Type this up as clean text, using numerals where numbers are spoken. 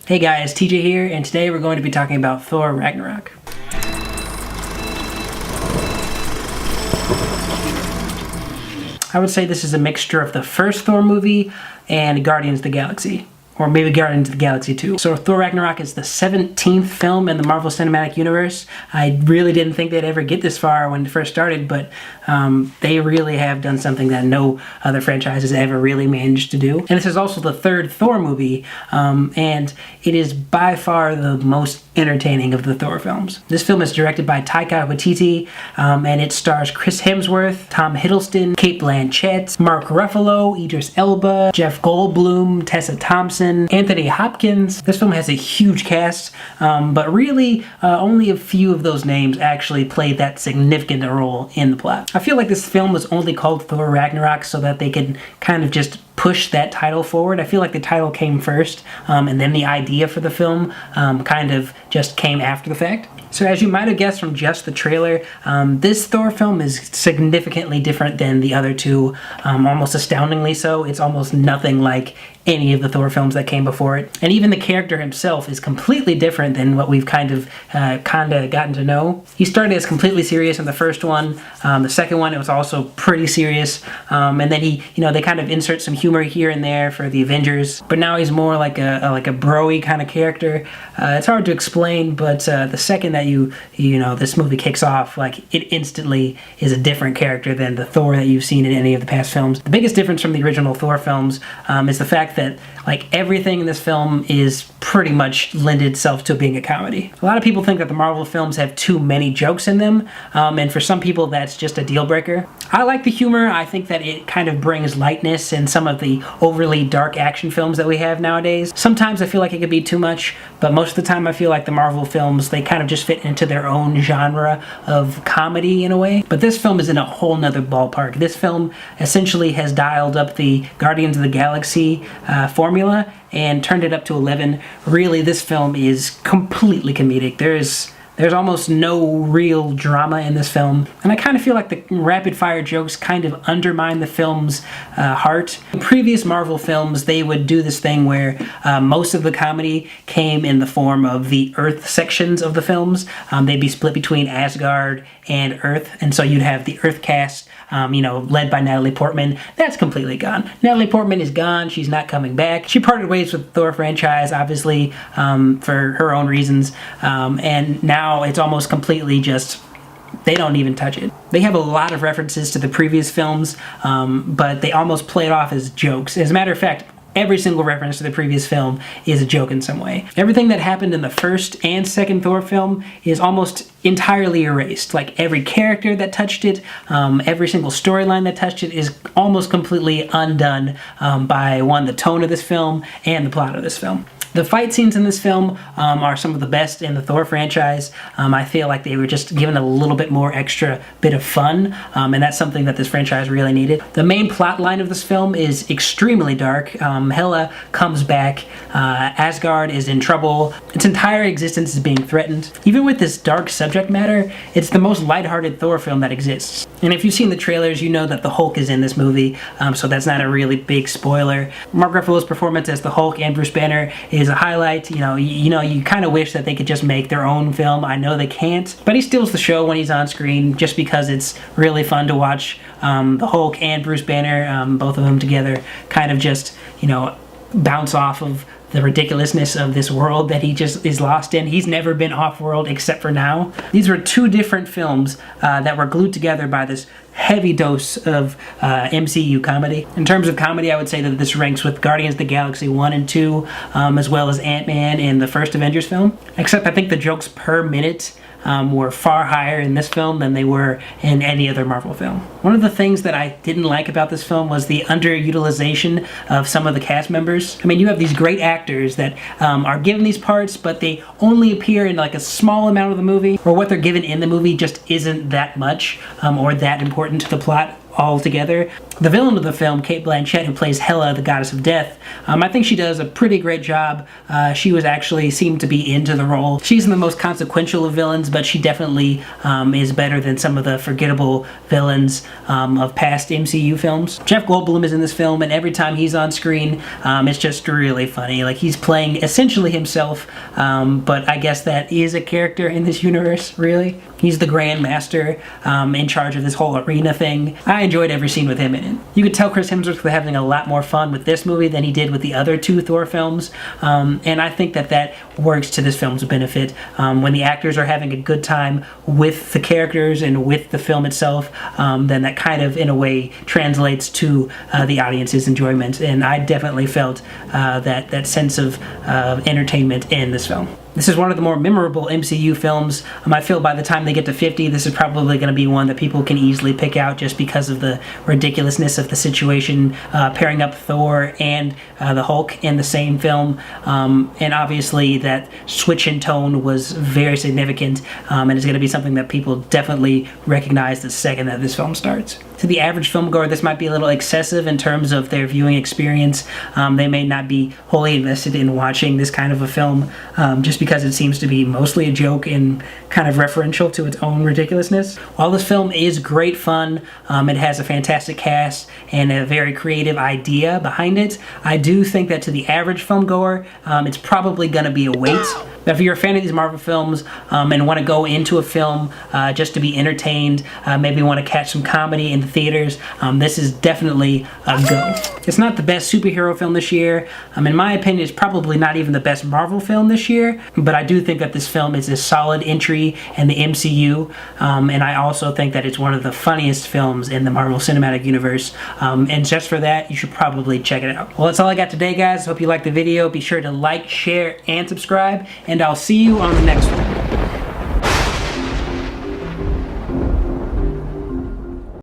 Hey guys, TJ here, and today we're going to be talking about Thor Ragnarok. I would say this is a mixture of the first Thor movie and Guardians of the Galaxy. Or maybe Guardians of the Galaxy 2. So Thor Ragnarok is the 17th film in the Marvel Cinematic Universe. I really didn't think they'd ever get this far when it first started, but they really have done something that no other franchise has ever really managed to do. And this is also the third Thor movie, and it is by far the most entertaining of the Thor films. This film is directed by Taika Waititi, and it stars Chris Hemsworth, Tom Hiddleston, Cate Blanchett, Mark Ruffalo, Idris Elba, Jeff Goldblum, Tessa Thompson, Anthony Hopkins. This film has a huge cast, but really only a few of those names actually played that significant a role in the plot. I feel like this film was only called Thor Ragnarok so that they could kind of just push that title forward. I feel like the title came first, and then the idea for the film kind of just came after the fact. So as you might have guessed from just the trailer, this Thor film is significantly different than the other two, almost astoundingly so. It's almost nothing like any of the Thor films that came before it. And even the character himself is completely different than what we've kind of gotten to know. He started as completely serious in the first one. The second one, it was also pretty serious. And then they kind of insert some humor here and there for the Avengers. But now he's more like a bro-y kind of character. It's hard to explain, but the second that this movie kicks off, like, it instantly is a different character than the Thor that you've seen in any of the past films. The biggest difference from the original Thor films is the fact that, like, everything in this film is pretty much lend itself to being a comedy. A lot of people think that the Marvel films have too many jokes in them, and for some people that's just a deal breaker. I like the humor. I think that it kind of brings lightness in some of the overly dark action films that we have nowadays. Sometimes I feel like it could be too much, but most of the time I feel like the Marvel films, they kind of just fit into their own genre of comedy in a way. But this film is in a whole nother ballpark. This film essentially has dialed up the Guardians of the Galaxy formula and turned it up to 11. Really, this film is completely comedic. There's almost no real drama in this film, and I kind of feel like the rapid-fire jokes kind of undermine the film's heart. In previous Marvel films, they would do this thing where most of the comedy came in the form of the Earth sections of the films. They'd be split between Asgard and Earth, and so you'd have the Earth cast, led by Natalie Portman. That's completely gone. Natalie Portman is gone. She's not coming back. She parted ways with the Thor franchise, obviously, for her own reasons, and now it's almost completely just, they don't even touch it. They have a lot of references to the previous films, but they almost play it off as jokes. As a matter of fact, every single reference to the previous film is a joke in some way. Everything that happened in the first and second Thor film is almost entirely erased. Like, every character that touched it, every single storyline that touched it is almost completely undone by, the tone of this film and the plot of this film. The fight scenes in this film are some of the best in the Thor franchise. I feel like they were just given a little bit more extra bit of fun, and that's something that this franchise really needed. The main plot line of this film is extremely dark. Hela comes back. Asgard is in trouble. Its entire existence is being threatened. Even with this dark subject matter, it's the most lighthearted Thor film that exists. And if you've seen the trailers, you know that the Hulk is in this movie, so that's not a really big spoiler. Mark Ruffalo's performance as the Hulk and Bruce Banner is a highlight. You kind of wish that they could just make their own film. I know they can't, but he steals the show when he's on screen just because it's really fun to watch the Hulk and Bruce Banner, both of them together, kind of just, bounce off of the ridiculousness of this world that he just is lost in. He's never been off-world except for now. These were two different films that were glued together by this heavy dose of MCU comedy. In terms of comedy, I would say that this ranks with Guardians of the Galaxy 1 and 2, as well as Ant-Man in the first Avengers film. Except I think the jokes per minute were far higher in this film than they were in any other Marvel film. One of the things that I didn't like about this film was the underutilization of some of the cast members. I mean, you have these great actors that are given these parts, but they only appear in like a small amount of the movie, or what they're given in the movie just isn't that much or that important to the plot all together. The villain of the film, Cate Blanchett, who plays Hela, the goddess of death, I think she does a pretty great job. She was actually seemed to be into the role. She's the most consequential of villains, but she definitely is better than some of the forgettable villains of past MCU films. Jeff Goldblum is in this film, and every time he's on screen, it's just really funny. Like, he's playing essentially himself, but I guess that is a character in this universe, really. He's the Grand Master in charge of this whole arena thing. I enjoyed every scene with him in it. You could tell Chris Hemsworth was having a lot more fun with this movie than he did with the other two Thor films, and I think that works to this film's benefit. When the actors are having a good time with the characters and with the film itself, then that kind of, in a way, translates to the audience's enjoyment, and I definitely felt that sense of entertainment in this film. This is one of the more memorable MCU films. I feel by the time they get to 50, this is probably going to be one that people can easily pick out just because of the ridiculousness of the situation, pairing up Thor and the Hulk in the same film. And obviously that switch in tone was very significant, and is going to be something that people definitely recognize the second that this film starts. To the average filmgoer, this might be a little excessive in terms of their viewing experience. They may not be wholly invested in watching this kind of a film, just because it seems to be mostly a joke and kind of referential to its own ridiculousness. While this film is great fun, it has a fantastic cast and a very creative idea behind it, I do think that to the average filmgoer, it's probably going to be a wait. But if you're a fan of these Marvel films and want to go into a film just to be entertained, maybe want to catch some comedy in the theaters, this is definitely a go. It's not the best superhero film this year. In my opinion, it's probably not even the best Marvel film this year, but I do think that this film is a solid entry in the MCU, and I also think that it's one of the funniest films in the Marvel Cinematic Universe, and just for that, you should probably check it out. Well, that's all I got today, guys. Hope you liked the video. Be sure to like, share, and subscribe, and I'll see you on the next one.